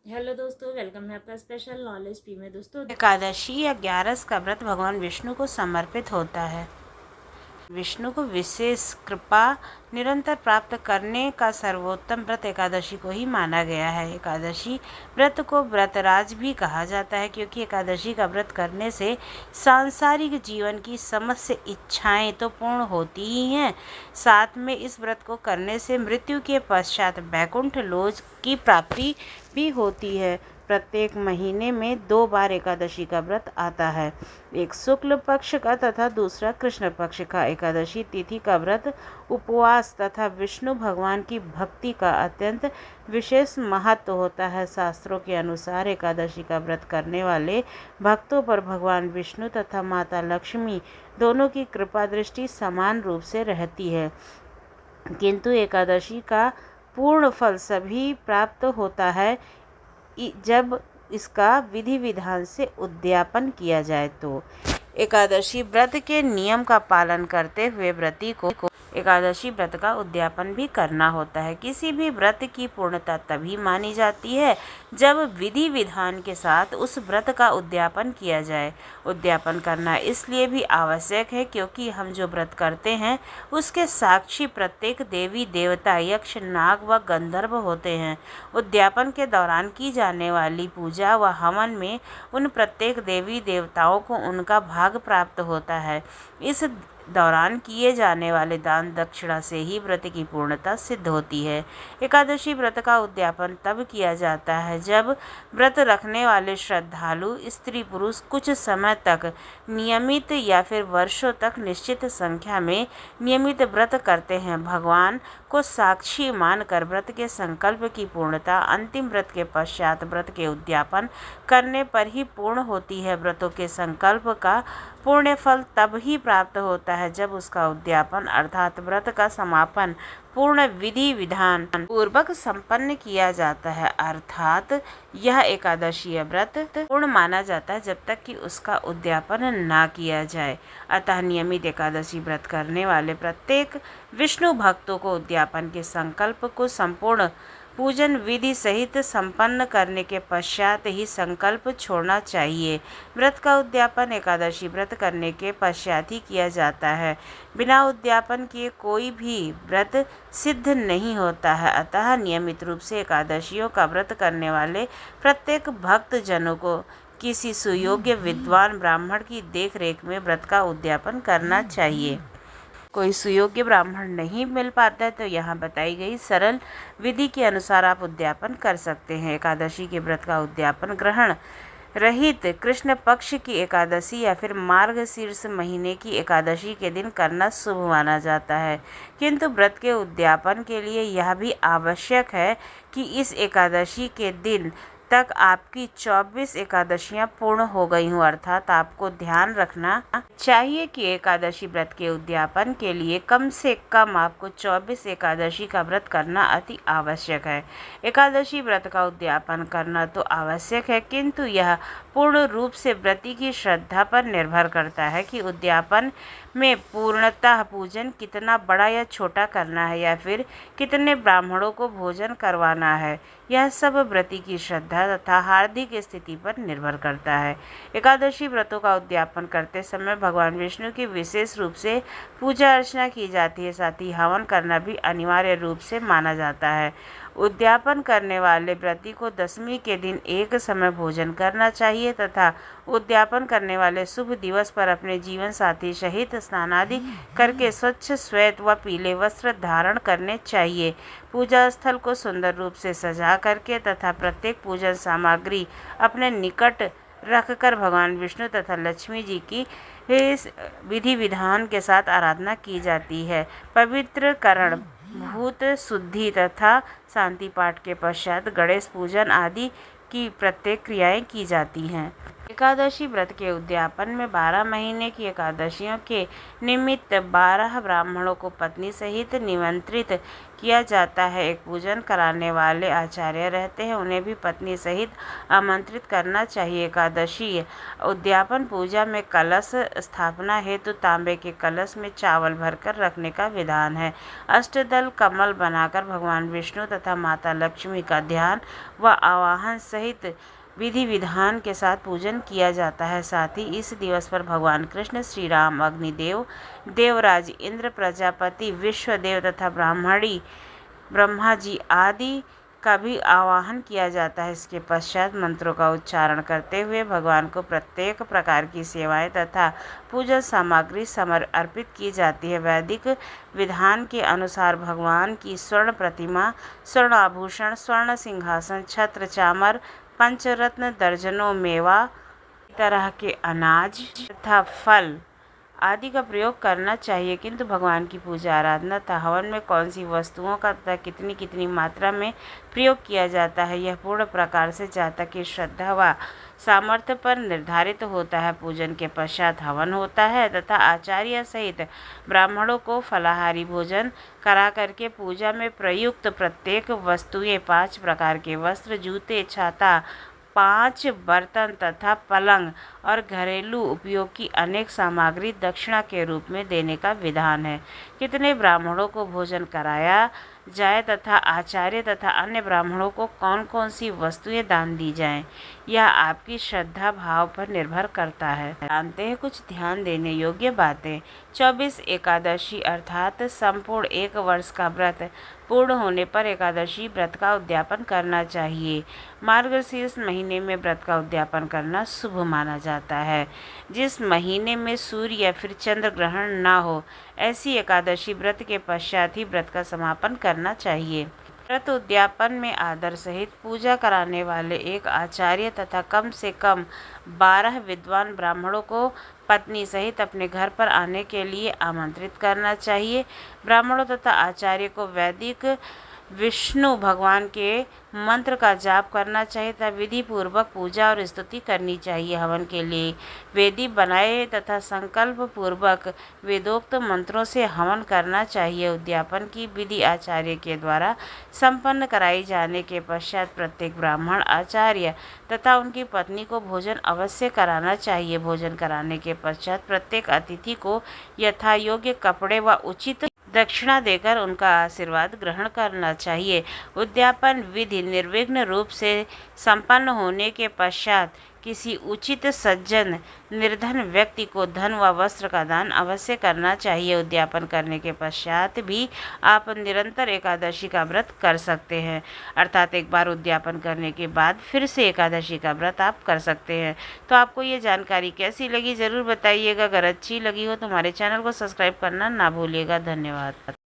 Hello दोस्तों, welcome है आपका स्पेशल नॉलेज पी में। दोस्तों, एकादशी या ग्यारस का व्रत भगवान विष्णु को समर्पित होता है। विष्णु को विशेष कृपा निरंतर प्राप्त करने का सर्वोत्तम व्रत एकादशी को ही माना गया है। एकादशी व्रत को व्रतराज भी कहा जाता है क्योंकि एकादशी का व्रत करने से सांसारिक जीवन की समस्त इच्छाएं तो पूर्ण होती ही हैं, साथ में इस व्रत को करने से मृत्यु के पश्चात वैकुंठ लोक की प्राप्ति भी होती है। प्रत्येक महीने में 2 बार एकादशी का व्रत आता है, एक शुक्ल पक्ष का तथा दूसरा कृष्ण पक्ष का। एकादशी तिथि का व्रत उपवास तथा विष्णु भगवान की भक्ति का अत्यंत विशेष महत्व होता है। शास्त्रों के अनुसार एकादशी का व्रत करने वाले भक्तों पर भगवान विष्णु तथा माता लक्ष्मी दोनों की कृपा दृष्टि समान रूप से रहती है, किंतु एकादशी का पूर्ण फल सभी प्राप्त होता है जब इसका विधि विधान से उद्यापन किया जाए। तो एकादशी व्रत के नियम का पालन करते हुए व्रती को एकादशी व्रत का उद्यापन भी करना होता है। किसी भी व्रत की पूर्णता तभी मानी जाती है जब विधि विधान के साथ उस व्रत का उद्यापन किया जाए। उद्यापन करना इसलिए भी आवश्यक है क्योंकि हम जो व्रत करते हैं उसके साक्षी प्रत्येक देवी देवता, यक्ष, नाग व गंधर्व होते हैं। उद्यापन के दौरान की जाने वाली पूजा व हवन में उन प्रत्येक देवी देवताओं को उनका भाग प्राप्त होता है। इस दौरान किए जाने वाले दान दक्षिणा से ही व्रत की पूर्णता सिद्ध होती है। एकादशी व्रत का उद्यापन तब किया जाता है जब व्रत रखने वाले श्रद्धालु स्त्री पुरुष कुछ समय तक नियमित या फिर वर्षों तक निश्चित संख्या में नियमित व्रत करते हैं। भगवान को साक्षी मानकर व्रत के संकल्प की पूर्णता अंतिम व्रत के पश्चात व्रत के उद्यापन करने पर ही पूर्ण होती है। व्रतों के संकल्प का पुण्य फल तब ही प्राप्त होता है जब उसका उद्यापन अर्थात व्रत का समापन पूर्ण विधि विधान पूर्वक संपन्न किया जाता है, अर्थात यह एकादशी व्रत पूर्ण माना जाता है जब तक कि उसका उद्यापन ना किया जाए। अतः नियमित एकादशी व्रत करने वाले प्रत्येक विष्णु भक्तों को उद्यापन के संकल्प को संपूर्ण पूजन विधि सहित संपन्न करने के पश्चात ही संकल्प छोड़ना चाहिए। व्रत का उद्यापन एकादशी व्रत करने के पश्चात ही किया जाता है। बिना उद्यापन किए कोई भी व्रत सिद्ध नहीं होता है। अतः नियमित रूप से एकादशियों का व्रत करने वाले प्रत्येक भक्त जनों को किसी सुयोग्य विद्वान ब्राह्मण की देखरेख में व्रत का उद्यापन करना चाहिए। कोई सुयोग्य ब्राह्मण नहीं मिल पाता है तो यहाँ बताई गई सरल विधि के अनुसार आप उद्यापन कर सकते हैं। एकादशी के व्रत का उद्यापन ग्रहण रहित कृष्ण पक्ष की एकादशी या फिर मार्गशीर्ष महीने की एकादशी के दिन करना शुभ माना जाता है, किंतु व्रत के उद्यापन के लिए यह भी आवश्यक है कि इस एकादशी के दिन तक आपकी 24 एकादशियां पूर्ण हो गई हों, अर्थात आपको ध्यान रखना चाहिए कि एकादशी व्रत के उद्यापन के लिए कम से कम आपको 24 एकादशी का व्रत करना अति आवश्यक है। एकादशी व्रत का उद्यापन करना तो आवश्यक है, किंतु यह पूर्ण रूप से व्रती की श्रद्धा पर निर्भर करता है कि उद्यापन में पूर्णतः पूजन कितना बड़ा या छोटा करना है या फिर कितने ब्राह्मणों को भोजन करवाना है। यह सब व्रती की श्रद्धा तथा हार्दिक स्थिति पर निर्भर करता है। एकादशी व्रतों का उद्यापन करते समय भगवान विष्णु की विशेष रूप से पूजा अर्चना की जाती है, साथ ही हवन करना भी अनिवार्य रूप से माना जाता है। उद्यापन करने वाले व्रती को दशमी के दिन एक समय भोजन करना चाहिए तथा उद्यापन करने वाले शुभ दिवस पर अपने जीवन साथी सहित स्नान आदि करके स्वच्छ श्वेत व पीले वस्त्र धारण करने चाहिए। पूजा स्थल को सुंदर रूप से सजा करके तथा प्रत्येक पूजन सामग्री अपने निकट रखकर भगवान विष्णु तथा लक्ष्मी जी की इस विधि विधान के साथ आराधना की जाती है। पवित्रकरण, भूत शुद्धि तथा शांति पाठ के पश्चात गणेश पूजन आदि की प्रत्येक क्रियाएं की जाती हैं। एकादशी व्रत के उद्यापन में 12 महीने की एकादशियों के निमित्त 12 ब्राह्मणों को पत्नी सहित निमंत्रित किया जाता है। एक पूजन कराने वाले आचार्य रहते हैं, उन्हें भी पत्नी सहित आमंत्रित करना चाहिए। एकादशी उद्यापन पूजा में कलश स्थापना हेतु तांबे के कलश में चावल भरकर रखने का विधान है। अष्टदल कमल बनाकर भगवान विष्णु तथा माता लक्ष्मी का ध्यान व आवाहन सहित विधि विधान के साथ पूजन किया जाता है। साथ ही इस दिवस पर भगवान कृष्ण, श्री राम, अग्निदेव, देवराज इंद्र, प्रजापति, विश्वदेव तथा ब्रह्मा जी आदि का भी आवाहन किया जाता है। इसके पश्चात मंत्रों का उच्चारण करते हुए भगवान को प्रत्येक प्रकार की सेवाएं तथा पूजन सामग्री अर्पित की जाती है। वैदिक विधान के अनुसार भगवान की स्वर्ण प्रतिमा, स्वर्ण आभूषण, स्वर्ण सिंहासन, छत्र, चामर, पंचरत्न, दर्जनों मेवा, तरह के अनाज तथा फल आदि का प्रयोग करना चाहिए। किंतु भगवान की पूजा आराधना तथा हवन में कौन सी वस्तुओं का तथा कितनी कितनी मात्रा में प्रयोग किया जाता है, यह पूर्ण प्रकार से जातक की श्रद्धा व सामर्थ्य पर निर्धारित होता है। पूजन के पश्चात हवन होता है तथा आचार्य सहित ब्राह्मणों को फलाहारी भोजन करा करके पूजा में प्रयुक्त प्रत्येक वस्तुएं, 5 प्रकार के वस्त्र, जूते, छाता, 5 बर्तन तथा पलंग और घरेलू उपयोग की अनेक सामग्री दक्षिणा के रूप में देने का विधान है। कितने ब्राह्मणों को भोजन कराया जाए तथा आचार्य तथा अन्य ब्राह्मणों को कौन कौन सी वस्तुएं दान दी जाएं, यह आपकी श्रद्धा भाव पर निर्भर करता है। जानते हैं कुछ ध्यान देने योग्य बातें। 24 एकादशी अर्थात संपूर्ण 1 वर्ष का व्रत पूर्ण होने पर एकादशी व्रत का उद्यापन करना चाहिए। मार्गशीर्ष महीने में व्रत का उद्यापन करना शुभ माना जाता है। जिस महीने में सूर्य या फिर चंद्र ग्रहण ना हो, ऐसी एकादशी व्रत के पश्चात ही व्रत का समापन करना चाहिए। व्रत उद्यापन में आदर सहित पूजा कराने वाले एक आचार्य तथा कम से कम 12 विद्वान ब्राह्मणों को पत्नी सहित अपने घर पर आने के लिए आमंत्रित करना चाहिए। ब्राह्मणों तथा आचार्य को वैदिक विष्णु भगवान के मंत्र का जाप करना चाहिए तथा विधि पूर्वक पूजा और स्तुति करनी चाहिए। हवन के लिए वेदी बनाए तथा संकल्प पूर्वक वेदोक्त मंत्रों से हवन करना चाहिए। उद्यापन की विधि आचार्य के द्वारा संपन्न कराई जाने के पश्चात प्रत्येक ब्राह्मण, आचार्य तथा उनकी पत्नी को भोजन अवश्य कराना चाहिए। भोजन कराने के पश्चात प्रत्येक अतिथि को यथा योग्य कपड़े व उचित दक्षिणा देकर उनका आशीर्वाद ग्रहण करना चाहिए। उद्यापन विधि निर्विघ्न रूप से संपन्न होने के पश्चात किसी उचित सज्जन निर्धन व्यक्ति को धन व वस्त्र का दान अवश्य करना चाहिए। उद्यापन करने के पश्चात भी आप निरंतर एकादशी का व्रत कर सकते हैं, अर्थात एक बार उद्यापन करने के बाद फिर से एकादशी का व्रत आप कर सकते हैं। तो आपको ये जानकारी कैसी लगी ज़रूर बताइएगा। अगर अच्छी लगी हो तो हमारे चैनल को सब्सक्राइब करना ना भूलिएगा। धन्यवाद।